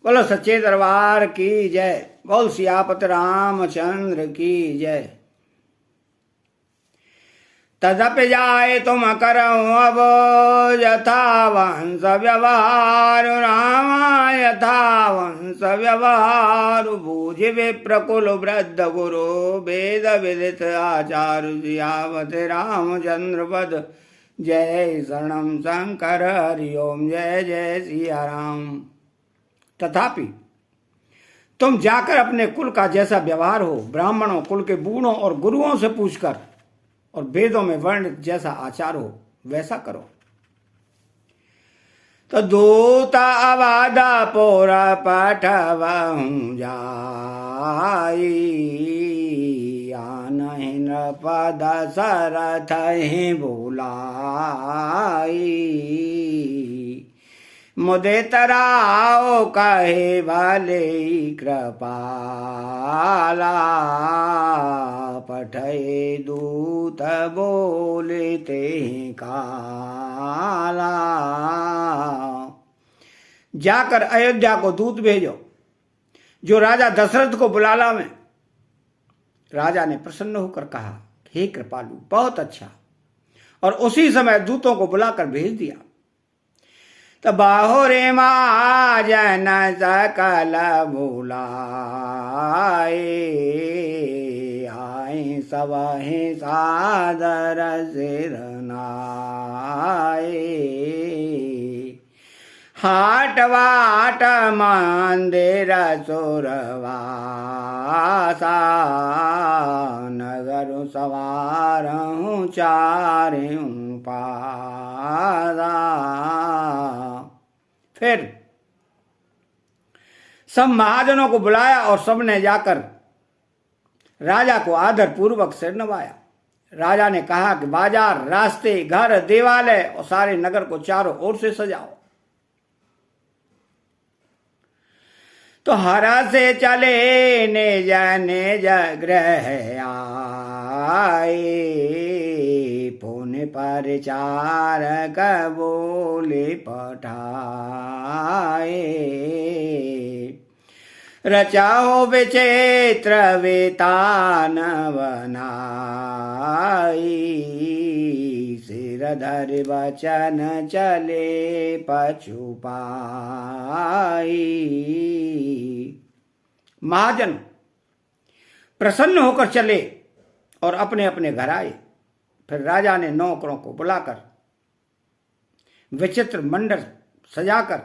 बोलो सच्चे दरबार की जय। बोल सियापत रामचंद्र की जय। तदपि जाए तुम करऊं अब यथा वंश व्यवहार रामा यथा वंश व्यवहार बूझ विप्रकुल वृद्ध गुरु वेद विदित आचार्य सियावत रामचंद्र पद जय शरणम शंकर हरि ओम जय जय सिया राम। तथापि तुम जाकर अपने कुल का जैसा व्यवहार हो ब्राह्मणों कुल के बूढ़ों और गुरुओं से पूछकर और वेदों में वर्णित जैसा आचार हो वैसा करो। तो दूता अवादा पोरा पाठवहूं जाई आनहि नृपद सरथ ही बुलाई मुदे तराओ कहे भले कृपाला पठे दूत बोले ते काला। जाकर अयोध्या को दूत भेजो जो राजा दशरथ को बुला में। राजा ने प्रसन्न होकर कहा हे कृपालु बहुत अच्छा, और उसी समय दूतों को बुलाकर भेज दिया। तो बाहुरे महाजन सकल बुलाए आए सबहि सादर सिर नाए हाट वाट मंदिर सुरवासा नगर सवारहूं चारूं पादा। फिर सब महाजनों को बुलाया और सबने जाकर राजा को आदर पूर्वक सिर नवाया। राजा ने कहा कि बाजार रास्ते घर देवालय और सारे नगर को चारों ओर से सजाओ। तो हरा से चले निज निज गृह आए पुण्य परिचारक बोले पठाए रचाओ विचित्र वितान बनाई सिरधर वचन चले पछुपाई। महाजन प्रसन्न होकर चले और अपने अपने घर आए। फिर राजा ने नौकरों को बुलाकर विचित्र मंडल सजाकर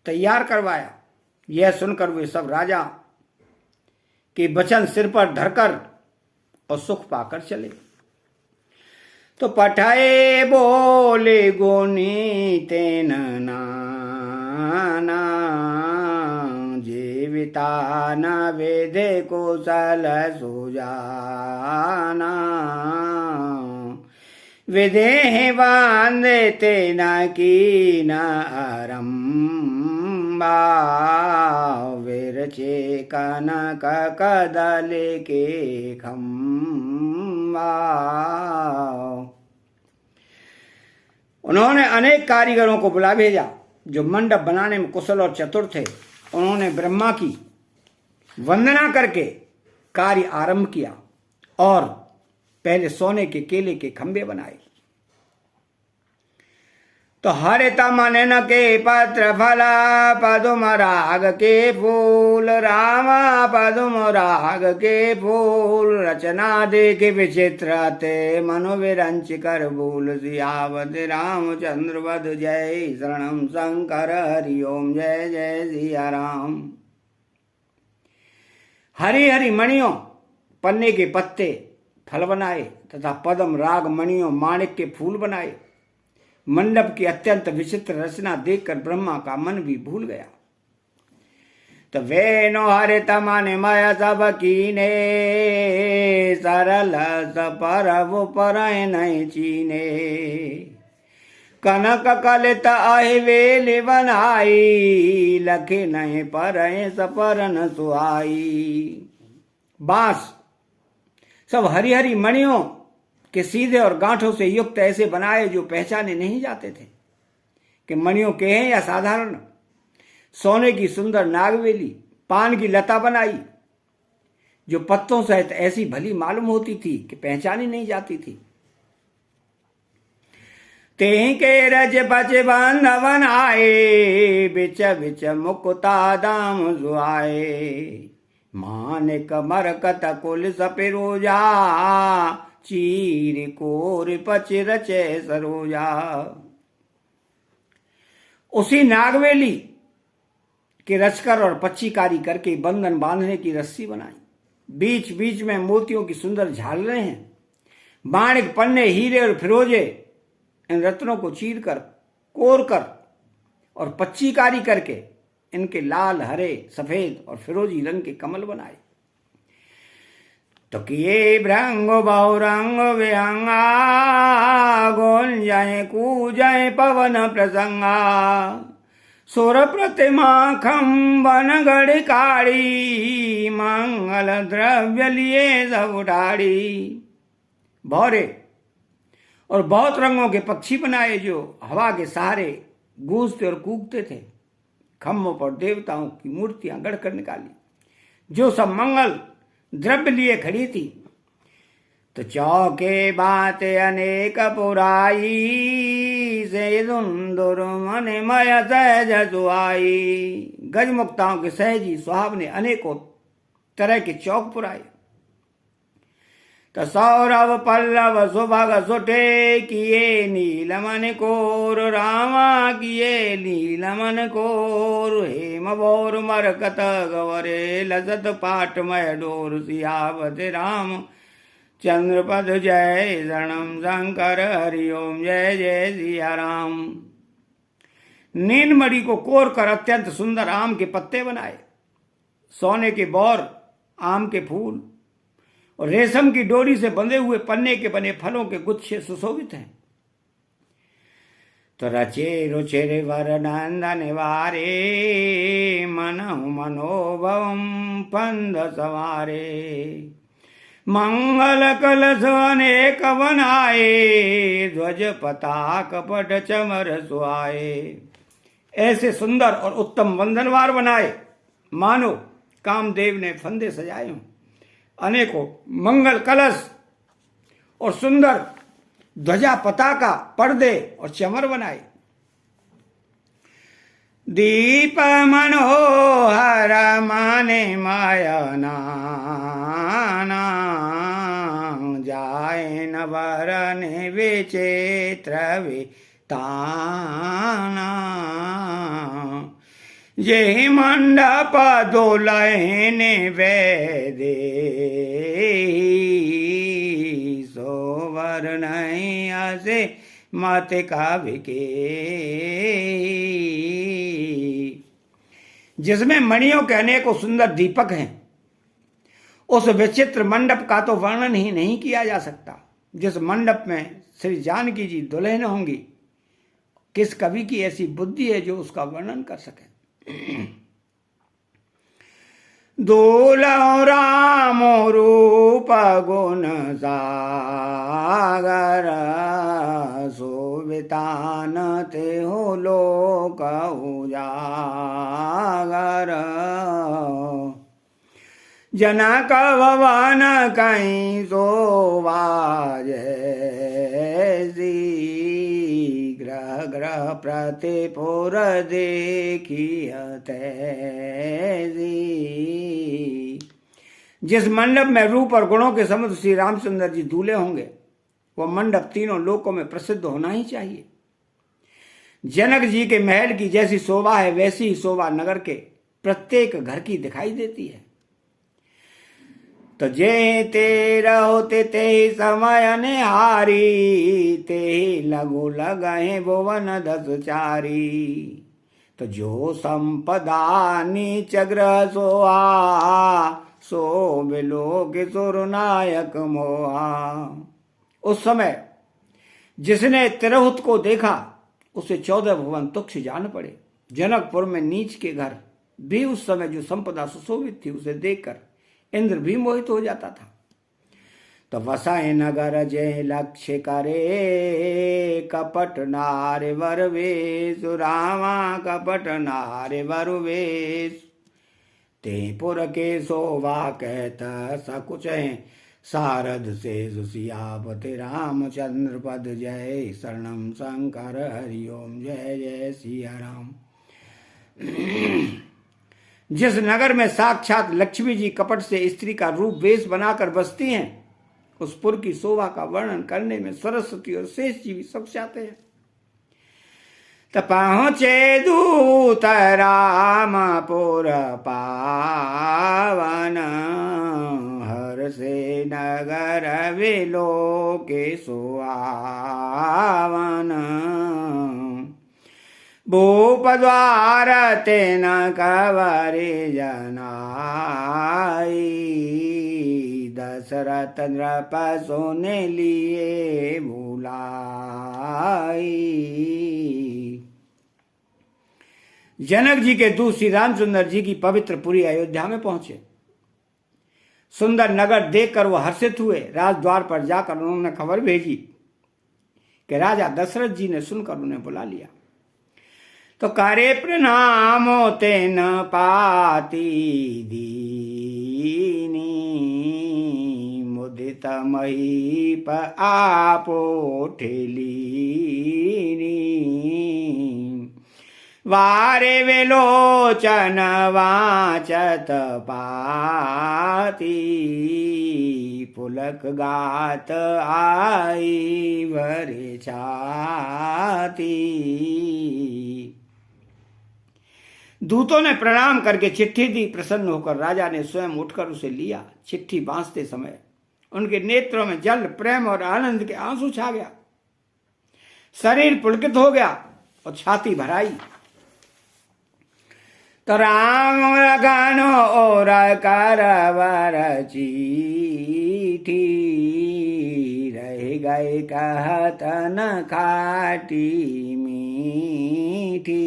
तैयार करवाया। यह सुनकर वे सब राजा के वचन सिर पर धरकर और सुख पाकर चले। तो पठाए बोले गुनी तेन नाना जीविता न वेदे कुशल सुजाना विदेह बांधे तेन की न अरम्बा विरचे कनक कदल के खम्बा। उन्होंने अनेक कारीगरों को बुला भेजा जो मंडप बनाने में कुशल और चतुर थे। उन्होंने ब्रह्मा की वंदना करके कार्य आरंभ किया और पहले सोने के केले के खंबे बनाए। तो हरित मनन के पत्र फला पदुम राग के फूल रामा पदुम राग के फूल रचना देख विचित्र ते मनो विरंच कर भूल सियावत रामचंद्र वध जय शरणम शंकर हरि ओम जय जय सिया राम। हरी हरी मणियों पन्ने के पत्ते फल बनाए तथा पद्म राग मणियों माणिक के फूल बनाए। मंडप की अत्यंत विचित्र रचना देखकर ब्रह्मा का मन भी भूल गया। तो वेनो हरित मन मय सब कीने सरल सपर वो पर नहीं चीने कनक कलित अहि वेल बनाई लखे नहीं पर सपर न सुहाई। बांस सब हरी हरी मणियों के सीधे और गांठों से युक्त ऐसे बनाए जो पहचाने नहीं जाते थे कि मणियों के हैं या साधारण। सोने की सुंदर नागवेली पान की लता बनाई, जो पत्तों सहित ऐसी भली मालूम होती थी कि पहचानी नहीं जाती थी। ते के रज बच बांधवन आए, बिच बिच मुकुता दाम जुआए। मानिक मरकत कुल सपिरोजा, चीर कोर पच रचे सरोजा। उसी नागवेली के रचकर और पच्चीकारी करके बंधन बांधने की रस्सी बनाई। बीच बीच में मोतियों की सुंदर झालरें हैं। माणिक, पन्ने, हीरे और फिरोजे इन रत्नों को चीर कर, कोर कर और पच्चीकारी करके इनके लाल, हरे, सफेद और फिरोजी रंग के कमल बनाए। तो किए भ्रंग बहुरंग विहंगा, गुंजय कूजय पवन प्रसंगा। सुर प्रतिमा खम्बन गढ़ काड़ी, मंगल द्रव्य लिए सब उठाड़ी। भौरे और बहुत रंगों के पक्षी बनाए, जो हवा के सहारे गूंजते और कूकते थे। खम्भों पर देवताओं की मूर्तियां गढ़कर निकाली, जो सब मंगल द्रव्य लिए खड़ी थी। तो चौके बातें अनेक पुराई, से दुंदुर मन मय सहज सुहाई। गजमुक्ताओं के सहजी सुहावने अनेकों तरह के चौक पुराए। तो सौरभ पल्लव सुभग सुटे, किए नीलमन कोर रामा, किए नीलमन कोर। हेम बोर मरकत गवरे, लजत पाट मय डोर। सियावत राम चंद्रपद जय, शरणम शंकर हरिओम जय जय सिया राम। नीलमणि को कोर कर अत्यंत सुंदर आम के पत्ते बनाए। सोने के बौर, आम के फूल और रेशम की डोरी से बंधे हुए पन्ने के बने फलों के गुच्छे सुशोभित हैं। तो रचे रुचिर वरनंदन वारे, मनहु मनोभवम पंद सवारे। मंगल कलश अनेक बनाए, ध्वज पताक पट चमर सुहाए। ऐसे सुंदर और उत्तम वंदनवार बनाए, मानो कामदेव ने फंदे सजाए हों। अनेकों मंगल कलश और सुंदर ध्वजा, पताका, पर्दे और चमर बनाए। दीप मनोहर माने मायना, जाए न वरन विचित्र विताना। जे मंडप दोलहन वेदे, सोवर नहीं असे मत काव्य के। जिसमें मणियों के अनेकों सुंदर दीपक हैं, उस विचित्र मंडप का तो वर्णन ही नहीं किया जा सकता। जिस मंडप में श्री जानकी जी दुल्हन होंगी, किस कवि की ऐसी बुद्धि है जो उसका वर्णन कर सके। दूल्हो राम रूप गुण सागर, शोभितान ते हो लोक उजागर। जनक भवन कहीं शोभा जैसी, ग्रह ग्रह प्रतिपुर देखी तैसी। जिस मंडप में रूप और गुणों के समुद्र श्री रामचंद्र जी दूल्हे होंगे, वह मंडप तीनों लोकों में प्रसिद्ध होना ही चाहिए। जनक जी के महल की जैसी शोभा है, वैसी ही शोभा नगर के प्रत्येक घर की दिखाई देती है। तो जे ते रहोते ते समय निहारी, ते लगो लगहे भुवन दस चारी। तो जो संपदा नीच ग्रह सोहा, सो बिलो किशोर नायक मोहा। उस समय जिसने तिरहुत को देखा, उसे 14 भुवन तुच्छ जान पड़े। जनकपुर में नीच के घर भी उस समय जो संपदा सुशोभित थी, उसे देखकर इंद्र भी मोहित हो जाता था। तो वसाए नगर जय लक्ष्य करे, कपट नारे वर वेश, रामा कपट नारे वर वेश। ते पुर के शोभा कहत सकुच सारद से सियापति रामचंद्र पद जय, शरणम शंकर हरिओम जय जय सिया राम। जिस नगर में साक्षात लक्ष्मी जी कपट से स्त्री का रूप वेश बनाकर बसती हैं, उस पुर की शोभा का वर्णन करने में सरस्वती और शेष जी भी सब चाहते हैं। तो पहुँचे दूत रामपुर पावन, हर से नगर विलो के सुहावन। भूप द्वार तेन कवरे जनाई, दशरथ नृप सोने लिए बुलाई। जनक जी के दूत श्री रामचंद्र जी की पवित्र पुरी अयोध्या में पहुंचे। सुंदर नगर देखकर वो हर्षित हुए। राजद्वार पर जाकर उन्होंने खबर भेजी कि राजा दशरथ जी ने सुनकर उन्हें बुला लिया। तो करे प्रणाम तेन पाती दीनी, मुदित महीप आपो ठेलीनी। वारे विलोचन वाचत पाती, पुलक गात आई भरे छाती। दूतों ने प्रणाम करके चिट्ठी दी। प्रसन्न होकर राजा ने स्वयं उठकर उसे लिया। चिट्ठी बांधते समय उनके नेत्रों में जल, प्रेम और आनंद के आंसू छा गया। शरीर पुलकित हो गया और छाती भराई। तो राम लगन और करवर चिट्ठी, रह गए कहत न खाटी मीठी।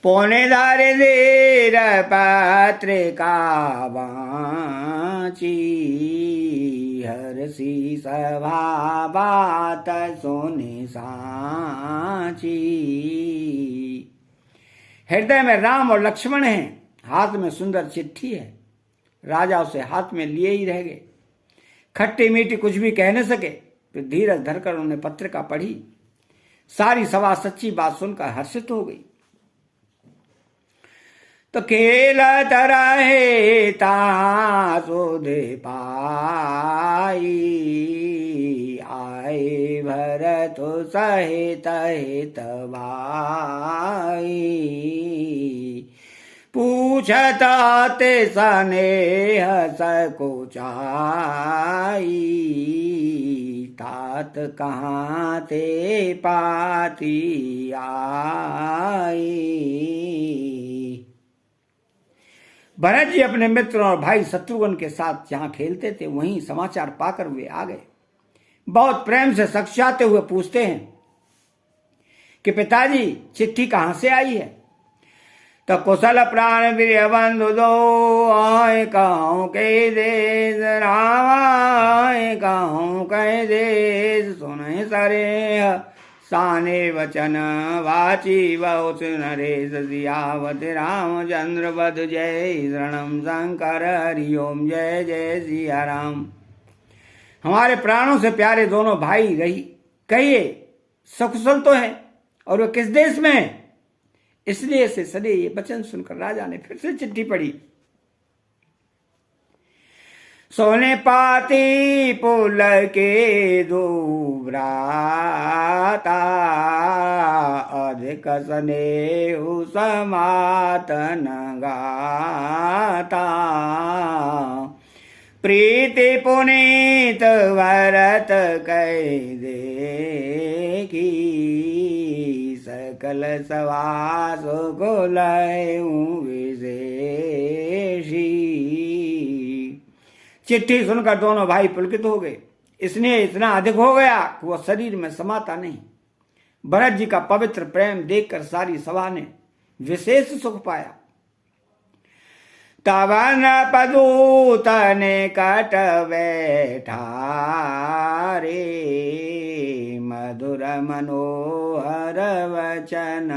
पौने दारे देर पत्रिका बाची, हर्षी सभा बात सोने साची। हृदय में राम और लक्ष्मण हैं, हाथ में सुंदर चिट्ठी है। राजा उसे हाथ में लिए ही रह गए। खट्टी मीठी कुछ भी कह न सके। फिर धीरज धरकर उन्होंने पत्रिका पढ़ी। सारी सभा सच्ची बात सुनकर हर्षित हो गई। तो खेलत रहे तासुधे पाई, आए भरत सहित हित भाई। पूछत ते स्नेह सकुचाई, तात कहाँ ते पाती आई। भरत जी अपने मित्र और भाई शत्रुघ्न के साथ जहां खेलते थे वहीं समाचार पाकर वे आ गए। बहुत प्रेम से सक्षाते हुए पूछते हैं कि पिताजी चिट्ठी कहां से आई है। तो कुशल प्राण प्रिय बंधु दो, आए कहूं के देश, राम आए कहूं के देश। सुने सरे साने वचन वाची, बहुत नरेश सियावत रामचंद्र बद जय, शरणम शंकर हरिओम जय जय सिया राम। हमारे प्राणों से प्यारे दोनों भाई रही, कहिए सकुशल तो हैं और वे किस देश में हैं। इसलिए से सदे ये वचन सुनकर राजा ने फिर से चिट्ठी पढ़ी। सोने पाती पुल के दो भ्राता, अधिक स्नेह समातन गाता। प्रीति पुनीत भरत कह देखी, सकल सवास को लयूं विशेषी। चिट्ठी सुनकर दोनों भाई पुलकित हो गए। इसने इतना अधिक हो गया कि वह शरीर में समाता नहीं। भरत जी का पवित्र प्रेम देखकर सारी सभा ने विशेष सुख पाया। तब नृपदूत निकट बैठा रे, मधुर मनोहर वचन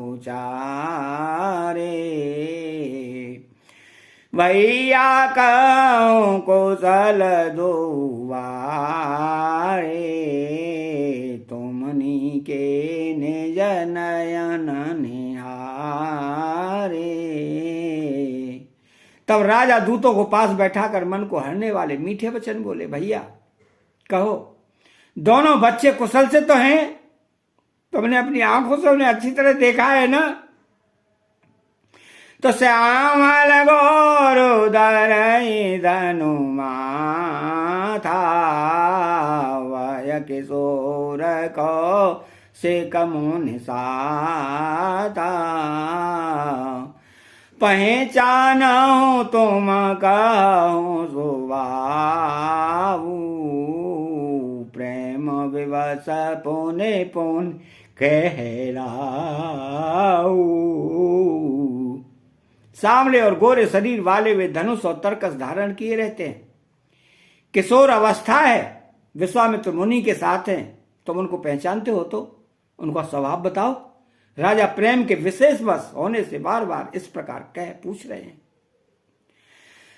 उचारे। भैया कहूँ कुशल दुआरे, तुमनी के निज नयन निहारे। तब राजा दूतों को पास बैठाकर मन को हरने वाले मीठे वचन बोले, भैया कहो, दोनों बच्चे कुशल से तो हैं? तुमने अपनी आंखों से उन्हें अच्छी तरह देखा है ना? तो श्यामल गोरुदर धनु माथा, वय किशोर को से कमुन साता। पहचानो तुम कहूँ सुबाऊ, प्रेम विवश पुने पुन कहलाऊ। सांवले और गोरे शरीर वाले वे धनुष और तरकस धारण किए रहते हैं। किशोर अवस्था है, विश्वामित्र मुनि के साथ हैं। तुम उनको पहचानते हो तो उनका स्वभाव बताओ। राजा प्रेम के विशेष वश होने से बार बार इस प्रकार कह पूछ रहे हैं।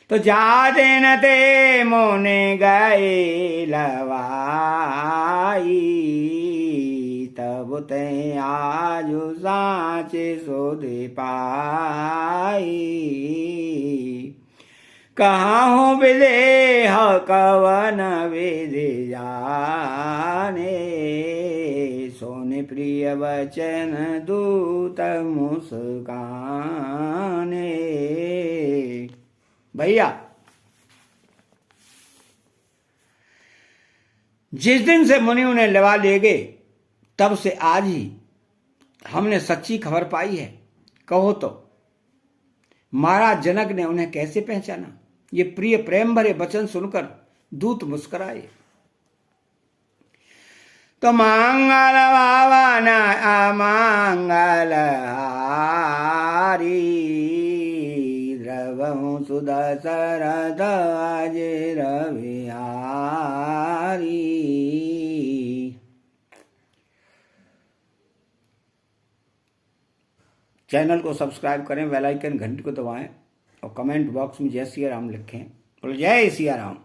तो जाते न ते मोने गए लवाई, तब ते आज साचे सोधे पाई। कहाँ हो विदेह कवन विधि जाने, सोने प्रिय वचन दूत मुस्काने। भैया जिस दिन से मुनि उन्हें लवा ले गए, तब से आज ही हमने सच्ची खबर पाई है। कहो तो महाराज जनक ने उन्हें कैसे पहचाना? ये प्रिय प्रेम भरे वचन सुनकर दूत मुस्कुराए। तो मंगल भावन अमंगल हारी, द्रवहु सुदशरथ अजिर बिहारी। चैनल को सब्सक्राइब करें, बेल आइकन घंटी को दबाएं और कमेंट बॉक्स में जय सिया राम लिखें। बोलो जय सिया राम।